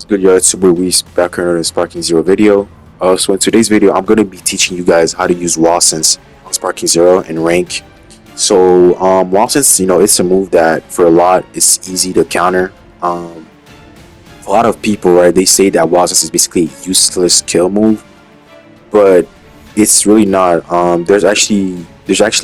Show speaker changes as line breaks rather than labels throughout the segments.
Good, yo, it's Super Weez back here on the Sparking Zero video. So in today's video, I'm going to be teaching you guys how to use WSense on Sparking Zero and rank. So WSense, it's a move that for a lot, it's easy to counter. A lot of people, right, they say that WSense is basically a useless kill move, but it's really not. There's actually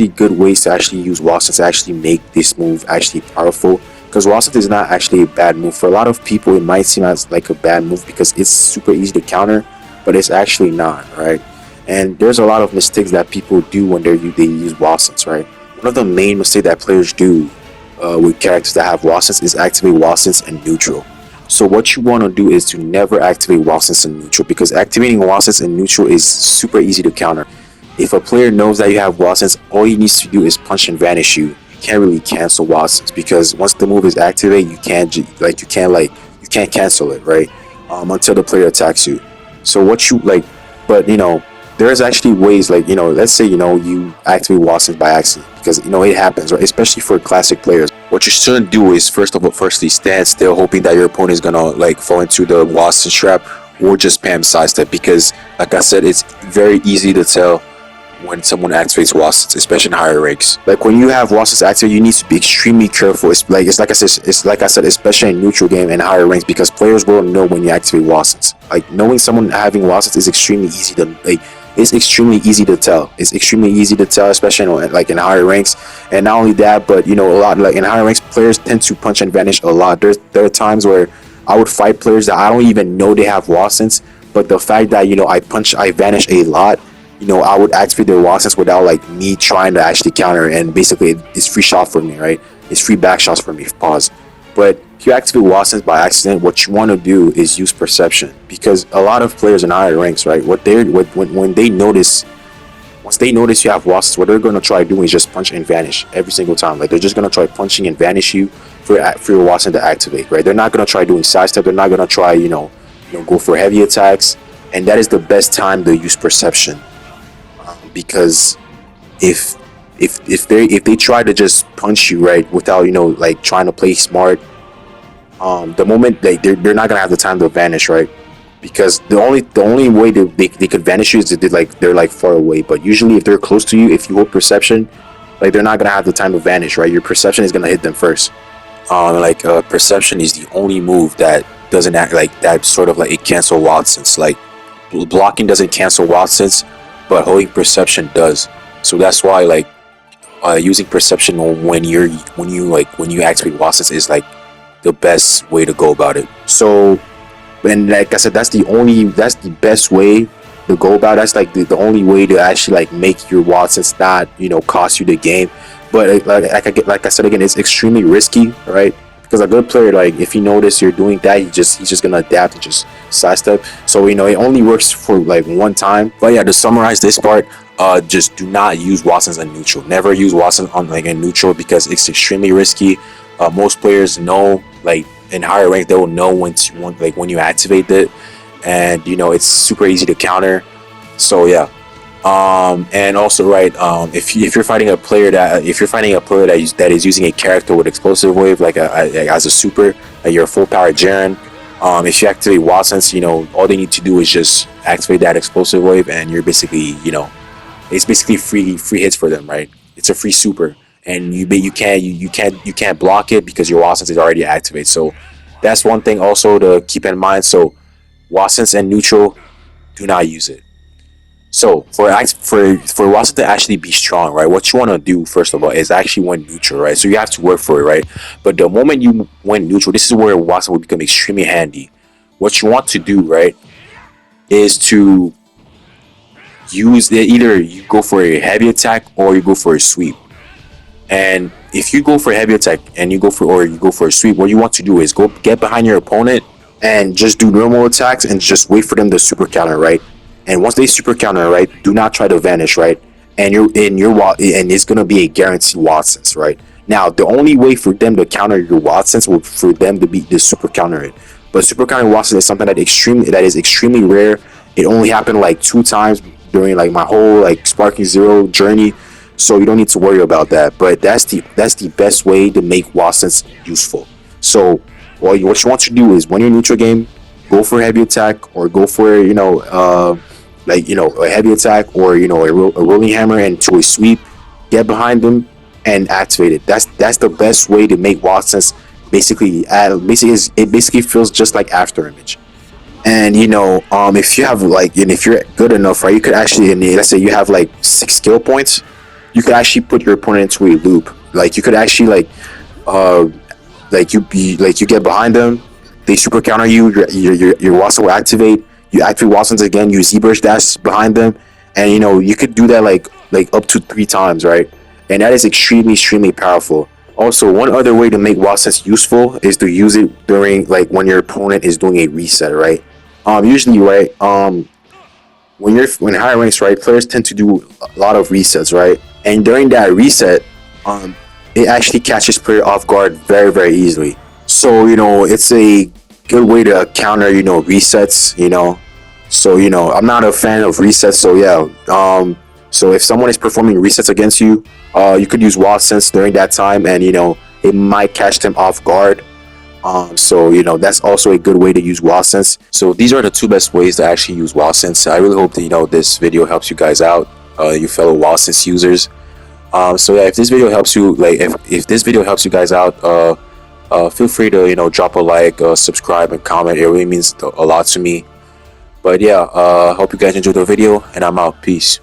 good ways to actually use WSense to actually make this move actually powerful. Because WSense is not actually a bad move. For a lot of people, it might seem as like a bad move because it's super easy to counter, but it's actually not, right? And there's a lot of mistakes that people do when they use WSense, right? One of the main mistakes that players do with characters that have WSense is activate WSense in neutral. So what you want to do is to never activate WSense in neutral, because activating WSense in neutral is super easy to counter. If a player knows that you have WSense, all he needs to do is punch and vanish you. Can't really cancel WSense, because once the move is activated, you can't cancel it, right? Until the player attacks you. So what you like, but there's actually ways, like, let's say you activate WSense by accident, because it happens, right? Especially for classic players. What you shouldn't do is firstly stand still, hoping that your opponent is gonna like fall into the WSense trap, or just spam sidestep, because like I said, it's very easy to tell when someone activates WSense, especially in higher ranks. Like when you have WSense active, you need to be extremely careful. It's like I said, especially in neutral game and higher ranks, because players will know when you activate WSense. Like knowing someone having WSense is extremely easy to It's extremely easy to tell. It's extremely easy to tell, especially in higher ranks. And not only that, but a lot like in higher ranks, players tend to punch and vanish a lot. There are times where I would fight players that I don't even know they have WSense, but the fact that I vanish a lot, I would activate their WSense without like me trying to actually counter, and basically it's free shot for me, right? It's free back shots for me. Pause. But if you activate WSense by accident, what you want to do is use perception, because a lot of players in higher ranks, right? When they notice, once they notice you have WSense, what they're gonna try doing is just punch and vanish every single time. Like they're just gonna try punching and vanish you for your WSense to activate, right? They're not gonna try doing sidestep. They're not gonna try go for heavy attacks, and that is the best time to use perception. Because if they try to just punch you, right, without like trying to play smart, the moment they're not gonna have the time to vanish, right? Because the only way they could vanish you is if they're like far away. But usually if they're close to you, if you hold perception, like they're not gonna have the time to vanish, right? Your perception is gonna hit them first. Perception is the only move that doesn't act like that, sort of like it cancel WSense. Like blocking doesn't cancel WSense, but holding perception does. So that's why using perception when you activate WSense is like the best way to go about it. So, and like I said, that's the best way to go about it. That's like the only way to actually like make your WSense not cost you the game. But like I said again, it's extremely risky, right? Because a good player, like if you notice you're doing that, he's just gonna adapt and just sidestep. So it only works for like one time. But yeah, to summarize this part, just do not use WSense in neutral. Never use WSense on in neutral, because it's extremely risky. Most players know, like in higher rank, they will know when you activate it, and it's super easy to counter. So yeah. And also, right, if you're fighting a player that is using a character with explosive wave, as a super, like you're a full power Jaren, if you activate WSense, all they need to do is just activate that explosive wave, and you're basically, it's basically free hits for them, right? It's a free super, and you can't block it because your WSense is already activated. So that's one thing also to keep in mind. So WSense and neutral, do not use it. So for WSense to actually be strong, right, what you want to do first of all is actually win neutral, right? So you have to work for it, right? But the moment you win neutral, this is where WSense will become extremely handy. What you want to do, right, is to use it. Either you go for a heavy attack or you go for a sweep. And if you go for a heavy attack and you go for a sweep, what you want to do is go get behind your opponent and just do normal attacks and just wait for them to super counter, right? And once they super counter, right, do not try to vanish, right? And and it's gonna be a guaranteed WSense, right? Now the only way for them to counter your WSense will for them to be the super counter it. But super counter WSense is something that is extremely rare. It only happened like 2 times during like my whole like Sparking Zero journey. So you don't need to worry about that. But that's the best way to make WSense useful. So what you want to do is when you're neutral game, go for heavy attack or go for like a heavy attack or a rolling hammer into a sweep, get behind them and activate it. That's the best way to make WSense it basically feels just like after image. And if you have like, and if you're good enough, right, you could actually, and let's say you have like 6 skill points, you could actually put your opponent into a loop. Like you could actually uh like you get behind them, they super counter you, your Watson will activate, you activate Watson's again, you ZBrush dash behind them, and you could do that like up to 3 times, right? And that is extremely powerful. Also, one other way to make Watson's useful is to use it during like when your opponent is doing a reset, right? Usually, right, when higher ranks, right, players tend to do a lot of resets, right? And during that reset, um, it actually catches player off guard very easily. So it's a good way to counter resets. So I'm not a fan of resets. So yeah, so if someone is performing resets against you, you could use wild sense during that time, and it might catch them off guard. So that's also a good way to use WSense. So these are the two best ways to actually use WSense. I really hope that this video helps you guys out, you fellow WSense users. So yeah, if this video helps you, like if this video helps you guys out, feel free to drop a like, subscribe, and comment. It really means a lot to me. But yeah, hope you guys enjoyed the video, and I'm out. Peace.